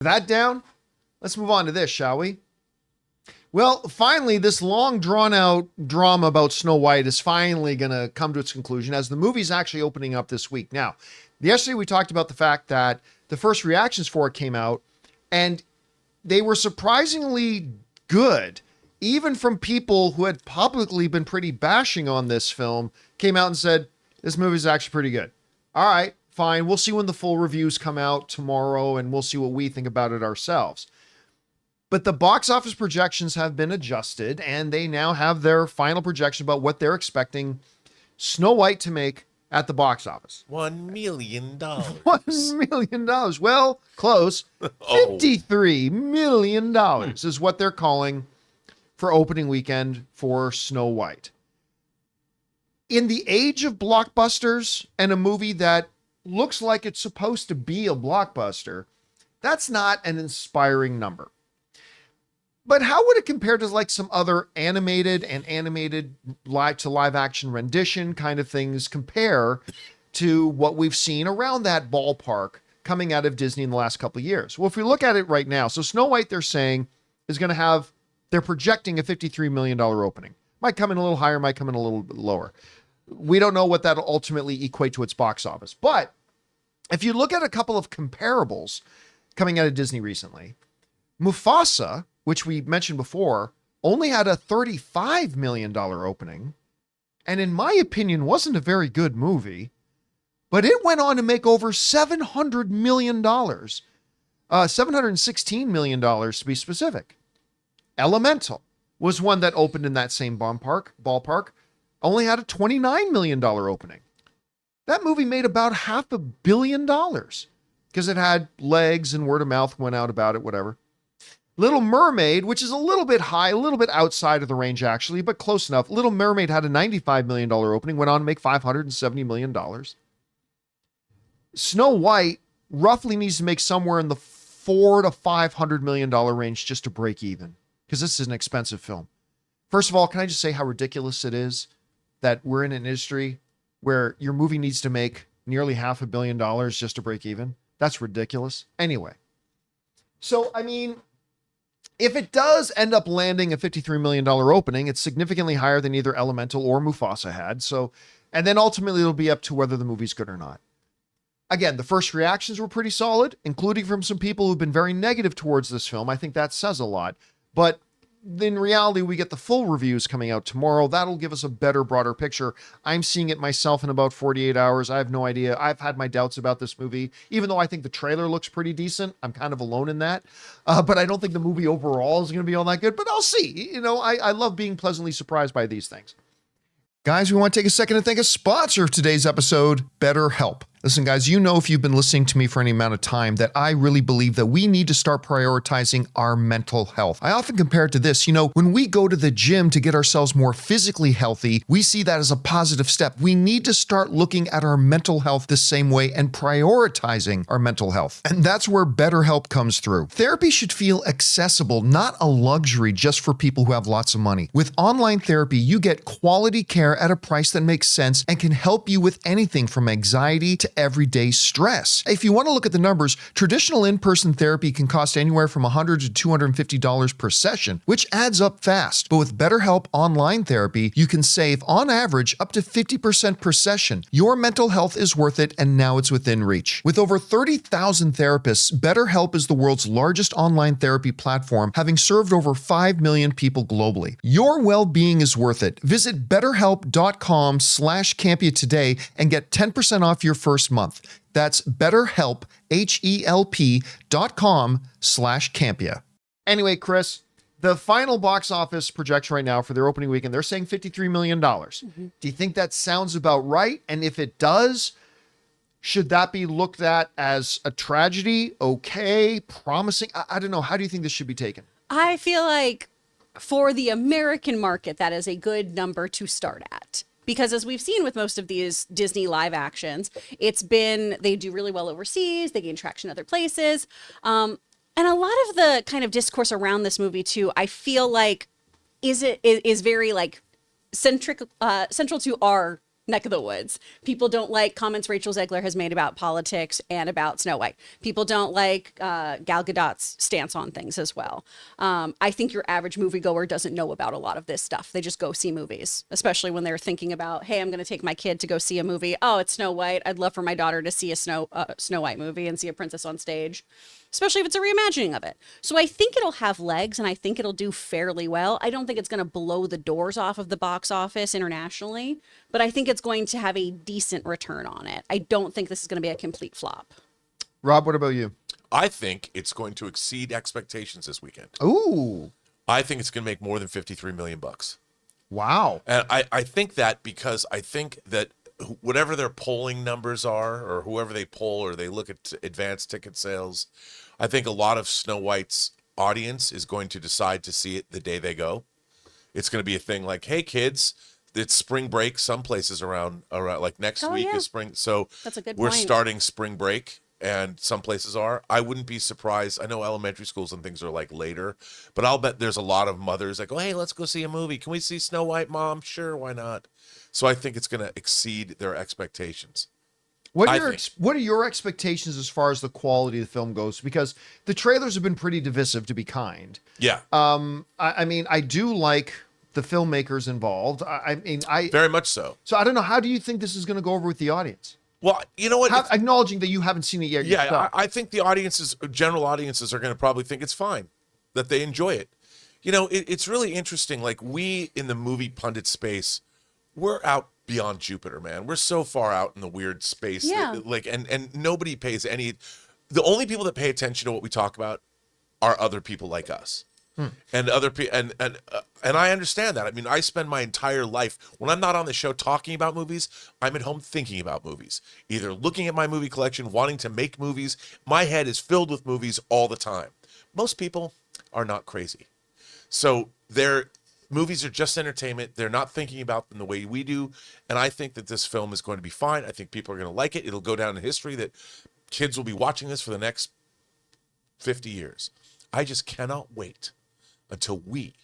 That down, let's move on to this, shall we? Well, finally, this long drawn out drama about Snow White is finally going to come to its conclusion as the movie's actually opening up this week. Now, yesterday we talked about the fact that the first reactions for it came out and they were surprisingly good. Even from people who had publicly been pretty bashing on this film came out and said, this movie's actually pretty good. All right, fine. We'll see when the full reviews come out tomorrow and we'll see what we think about it ourselves. But the box office projections have been adjusted and they now have their final projection about what they're expecting Snow White to make at the box office. $1 million. $1 million. Well, close. $53 million is what they're calling for opening weekend for Snow White. In the age of blockbusters and a movie that looks like it's supposed to be a blockbuster, that's not an inspiring number. But how would it compare to like some other animated live to live action rendition kind of things compare to what we've seen around that ballpark coming out of Disney in the last couple of years? Well, if we look at it right now, so Snow White, they're saying, is going to have, they're projecting a $53 million opening. Might come in a little higher, might come in a little bit lower. We don't know what that'll ultimately equate to its box office. But if you look at a couple of comparables coming out of Disney recently, Mufasa, which we mentioned before, only had a $35 million opening, and in my opinion, wasn't a very good movie, but it went on to make over $700 million, $716 million to be specific. Elemental was one that opened in that same ballpark, only had a $29 million opening. That movie made about $500 million because it had legs and word of mouth went out about it, whatever. Little Mermaid, which is a little bit high, a little bit outside of the range actually, but close enough. Little Mermaid had a $95 million opening, went on to make $570 million. Snow White roughly needs to make somewhere in the $400 to $500 million range just to break even, because this is an expensive film. First of all, can I just say how ridiculous it is that we're in an industry where your movie needs to make nearly $500 million just to break even? That's ridiculous. Anyway, so, I mean, if it does end up landing a $53 million opening, it's significantly higher than either Elemental or Mufasa had. So, and then ultimately it'll be up to whether the movie's good or not. Again, the first reactions were pretty solid, including from some people who've been very negative towards this film. I think that says a lot. But in reality, we get the full reviews coming out tomorrow. That'll give us a better, broader picture. I'm seeing it myself in about 48 hours. I have no idea. I've had my doubts about this movie, even though I think the trailer looks pretty decent. I'm kind of alone in that. But I don't think the movie overall is going to be all that good, but I'll see. You know, I love being pleasantly surprised by these things. Guys, we want to take a second to thank a sponsor of today's episode, BetterHelp. Listen, guys, you know if you've been listening to me for any amount of time that I really believe that we need to start prioritizing our mental health. I often compare it to this. You know, when we go to the gym to get ourselves more physically healthy, we see that as a positive step. We need to start looking at our mental health the same way and prioritizing our mental health. And that's where BetterHelp comes through. Therapy should feel accessible, not a luxury just for people who have lots of money. With online therapy, you get quality care at a price that makes sense and can help you with anything from anxiety to everyday stress. If you want to look at the numbers, traditional in-person therapy can cost anywhere from $100 to $250 per session, which adds up fast. But with BetterHelp online therapy, you can save on average up to 50% per session. Your mental health is worth it, and now it's within reach. With over 30,000 therapists, BetterHelp is the world's largest online therapy platform, having served over 5 million people globally. Your well-being is worth it. Visit BetterHelp.com/Campea today and get 10% off your first month. That's BetterHelp, HELP.com/Campea. Anyway, Chris, the final box office projection right now for their opening weekend, they're saying $53 million. Mm-hmm. Do you think that sounds about right? And if it does, should that be looked at as a tragedy? Okay, promising? I don't know. How do you think this should be taken? I feel like for the American market, that is a good number to start at. Because as we've seen with most of these Disney live actions, they do really well overseas, they gain traction other places. And a lot of the kind of discourse around this movie too, I feel like is very like central to our neck of the woods. People don't like comments Rachel Zegler has made about politics and about Snow White. People don't like Gal Gadot's stance on things as well. I think your average moviegoer doesn't know about a lot of this stuff. They just go see movies, especially when they're thinking about, hey, I'm going to take my kid to go see a movie. Oh, it's Snow White. I'd love for my daughter to see a Snow White movie and see a princess on stage, especially if it's a reimagining of it. So I think it'll have legs, and I think it'll do fairly well. I don't think it's going to blow the doors off of the box office internationally, but I think it's going to have a decent return on it. I don't think this is going to be a complete flop. Rob, what about you? I think it's going to exceed expectations this weekend. Ooh. I think it's going to make more than $53 million. Wow. And I think that because I think that whatever their polling numbers are, or whoever they poll, or they look at advanced ticket sales, I think a lot of Snow White's audience is going to decide to see it the day they go. It's going to be a thing like, hey, kids, it's spring break. Some places around like next week is spring. So that's a good we're point. starting spring break. And some places are. I wouldn't be surprised. I know elementary schools and things are like later, but I'll bet there's a lot of mothers that go, hey, let's go see a movie. Can we see Snow White, Mom? Sure, why not? So I think it's going to exceed their expectations. What are your expectations as far as the quality of the film goes? Because the trailers have been pretty divisive, to be kind. Yeah. I mean, I do like the filmmakers involved. I very much so. So I don't know. How do you think this is going to go over with the audience? Well, you know what? Acknowledging that you haven't seen it yet. Yeah, I think the general audiences are going to probably think it's fine, that they enjoy it. You know, it's really interesting. Like, we in the movie pundit space, we're out beyond Jupiter, man. We're so far out in the weird space. Yeah. And nobody pays any. The only people that pay attention to what we talk about are other people like us. And other people, and I understand that. I mean, I spend my entire life, when I'm not on the show talking about movies, I'm at home thinking about movies, either looking at my movie collection, wanting to make movies. My head is filled with movies all the time. Most people are not crazy, so their movies are just entertainment. They're not thinking about them the way we do, and I think that this film is going to be fine. I think people are going to like it. It'll go down in history that kids will be watching this for the next 50 years. I just cannot wait until we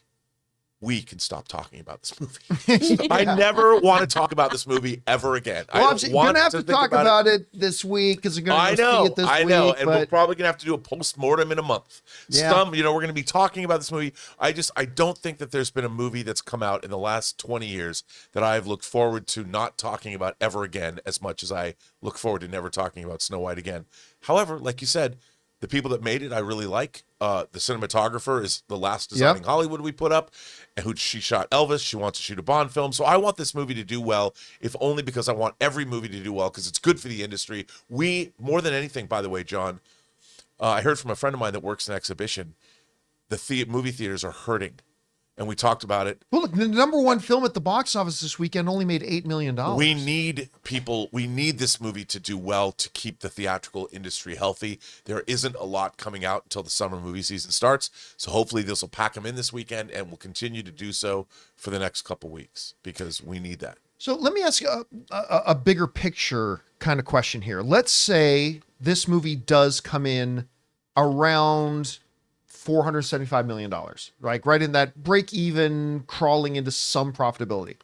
can stop talking about this movie. I never want to talk about this movie ever again. Well, I'm going to have to talk about it this week because you're going to see it this week. I know, and we're probably going to have to do a post-mortem in a month. Yeah. We're going to be talking about this movie. I don't think that there's been a movie that's come out in the last 20 years that I've looked forward to not talking about ever again as much as I look forward to never talking about Snow White again. However, like you said, the people that made it, I really like. The cinematographer is the last Designing Hollywood we put up, and she shot Elvis. She wants to shoot a Bond film. So I want this movie to do well, if only because I want every movie to do well, because it's good for the industry. More than anything, by the way, John, I heard from a friend of mine that works in exhibition, the movie theaters are hurting. And we talked about it. Well, look, the number one film at the box office this weekend only made $8 million. We need this movie to do well to keep the theatrical industry healthy. There isn't a lot coming out until the summer movie season starts. So hopefully this will pack them in this weekend, and will continue to do so for the next couple weeks, because we need that. So let me ask you a bigger picture kind of question here. Let's say this movie does come in around $475 million, right in that break even, crawling into some profitability.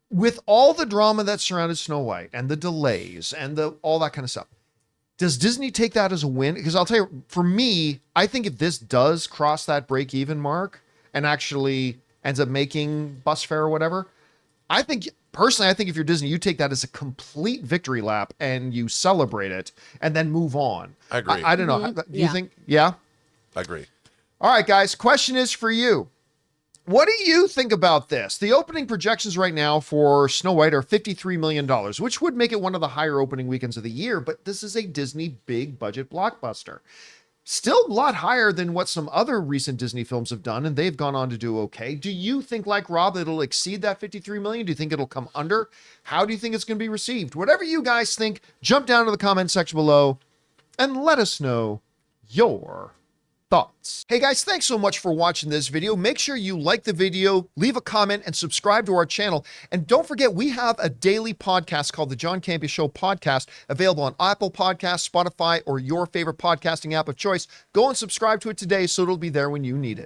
With all the drama that surrounded Snow White and the delays and all that kind of stuff, does Disney take that as a win? Because I'll tell you, for me, I think if this does cross that break even mark and actually ends up making bus fare or whatever, I think if you're Disney, you take that as a complete victory lap and you celebrate it and then move on. I agree. I don't know. Do you think? Yeah. I agree. All right, guys. Question is for you. What do you think about this? The opening projections right now for Snow White are $53 million, which would make it one of the higher opening weekends of the year, but this is a Disney big budget blockbuster. Still a lot higher than what some other recent Disney films have done, and they've gone on to do okay. Do you think, like Rob, it'll exceed that $53 million? Do you think it'll come under? How do you think it's going to be received? Whatever you guys think, jump down to the comment section below and let us know your thoughts. Hey guys, thanks so much for watching this video. Make sure you like the video, leave a comment, and subscribe to our channel. And don't forget, we have a daily podcast called the John Campea Show podcast, available on Apple Podcasts, Spotify, or your favorite podcasting app of choice. Go and subscribe to it today so it'll be there when you need it.